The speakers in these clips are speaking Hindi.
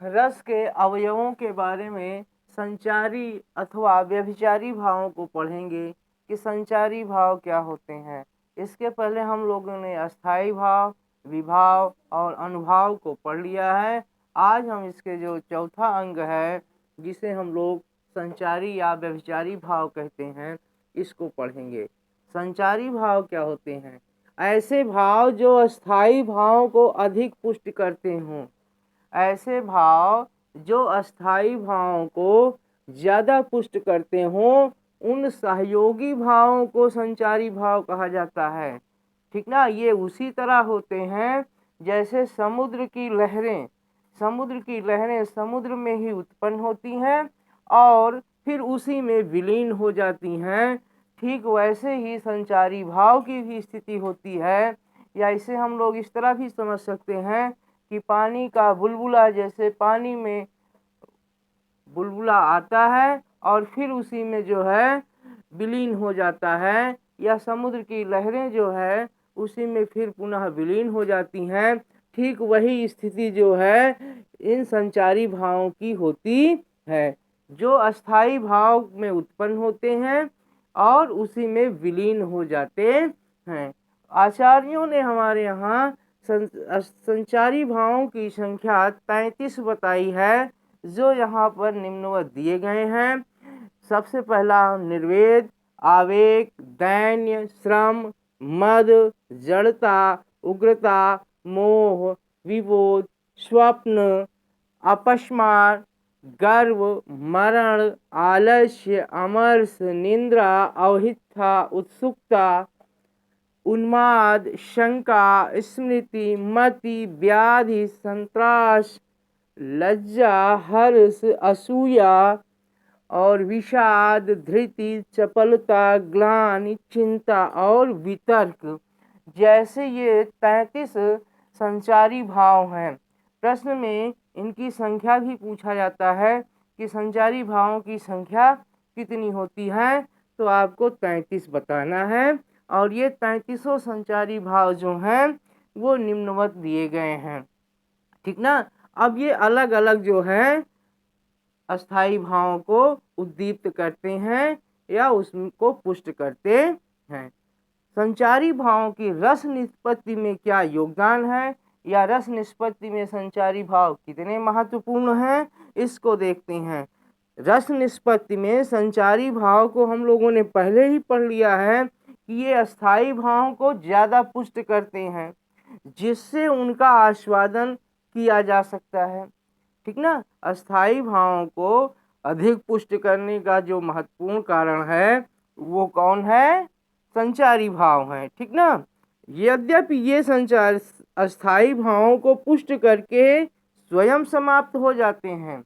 रस के अवयवों के बारे में संचारी अथवा व्यभिचारी भावों को पढ़ेंगे कि संचारी भाव क्या होते हैं। इसके पहले हम लोगों ने अस्थाई भाव, विभाव और अनुभाव को पढ़ लिया है। आज हम इसके जो चौथा अंग है, जिसे हम लोग संचारी या व्यभिचारी भाव कहते हैं, इसको पढ़ेंगे। संचारी भाव क्या होते हैं? ऐसे भाव जो अस्थाई भावों को अधिक पुष्ट करते हों। ऐसे भाव जो अस्थाई भावों को ज़्यादा पुष्ट करते हों, उन सहयोगी भावों को संचारी भाव कहा जाता है। ठीक ना। ये उसी तरह होते हैं जैसे समुद्र की लहरें समुद्र में ही उत्पन्न होती हैं और फिर उसी में विलीन हो जाती हैं। ठीक वैसे ही संचारी भाव की भी स्थिति होती है। या इसे हम लोग इस तरह भी समझ सकते हैं कि पानी का बुलबुला, जैसे पानी में बुलबुला आता है और फिर उसी में जो है विलीन हो जाता है, या समुद्र की लहरें जो है उसी में फिर पुनः विलीन हो जाती हैं। ठीक वही स्थिति जो है इन संचारी भावों की होती है, जो अस्थाई भाव में उत्पन्न होते हैं और उसी में विलीन हो जाते हैं। आचार्यों ने हमारे यहाँ संचारी भावों की संख्या 33 बताई है, जो यहाँ पर निम्नवत दिए गए हैं। सबसे पहला निर्वेद, आवेग, दैन्य, श्रम, मद, जड़ता, उग्रता, मोह, विबोध, स्वप्न, अपस्मार, गर्व, मरण, आलस्य, अमर्ष, निंद्रा, अवहित्था, उत्सुकता, उन्माद, शंका, स्मृति, मति, व्याधि, संत्रास, लज्जा, हर्ष, असूया और विषाद, धृति, चपलता, ग्लानि, चिंता और वितर्क, जैसे ये 33 संचारी भाव हैं। प्रश्न में इनकी संख्या भी पूछा जाता है कि संचारी भावों की संख्या कितनी होती है, तो आपको 33 बताना है। और ये 33 संचारी भाव जो हैं वो निम्नवत दिए गए हैं। ठीक ना। अब ये अलग अलग जो है अस्थाई भावों को उद्दीप्त करते हैं या उसको पुष्ट करते हैं। संचारी भावों की रस निष्पत्ति में क्या योगदान है, या रस निष्पत्ति में संचारी भाव कितने महत्वपूर्ण हैं, इसको देखते हैं। रस निष्पत्ति में संचारी भाव को हम लोगों ने पहले ही पढ़ लिया है कि ये अस्थाई भावों को ज़्यादा पुष्ट करते हैं, जिससे उनका आस्वादन किया जा सकता है। ठीक ना। अस्थाई भावों को अधिक पुष्ट करने का जो महत्वपूर्ण कारण है वो कौन है? संचारी भाव है। ठीक ना। यद्यपि ये संचार अस्थाई भावों को पुष्ट करके स्वयं समाप्त हो जाते हैं,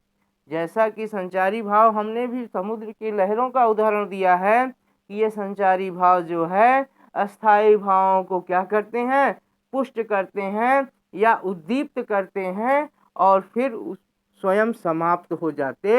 जैसा कि संचारी भाव हमने भी समुद्र की लहरों का उदाहरण दिया है कि ये संचारी भाव जो है अस्थाई भावों को क्या करते हैं? पुष्ट करते हैं या उद्दीप्त करते हैं और फिर स्वयं समाप्त हो जाते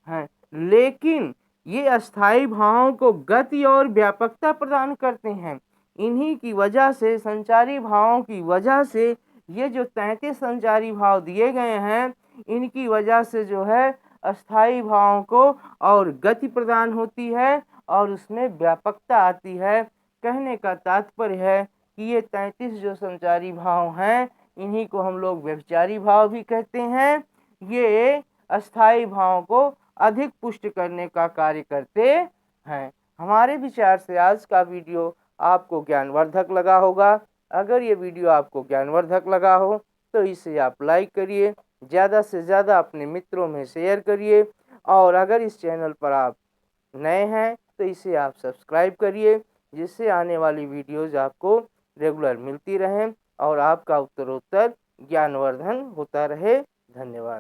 हैं। लेकिन ये अस्थाई भावों को गति और व्यापकता प्रदान करते हैं। इन्हीं की वजह से, संचारी भावों की वजह से, ये जो 33 संचारी भाव दिए गए हैं, इनकी वजह से जो है अस्थाई भावों को और गति प्रदान होती है और उसमें व्यापकता आती है। कहने का तात्पर्य है कि ये 33 जो संचारी भाव हैं, इन्हीं को हम लोग व्यभिचारी भाव भी कहते हैं। ये अस्थाई भाव को अधिक पुष्ट करने का कार्य करते हैं। हमारे विचार से आज का वीडियो आपको ज्ञानवर्धक लगा होगा। अगर ये वीडियो आपको ज्ञानवर्धक लगा हो तो इसे आप लाइक करिए, ज़्यादा से ज़्यादा अपने मित्रों में शेयर करिए, और अगर इस चैनल पर आप नए हैं तो इसे आप सब्सक्राइब करिए, जिससे आने वाली वीडियोज़ आपको रेगुलर मिलती रहें और आपका उत्तरोत्तर ज्ञानवर्धन होता रहे। धन्यवाद।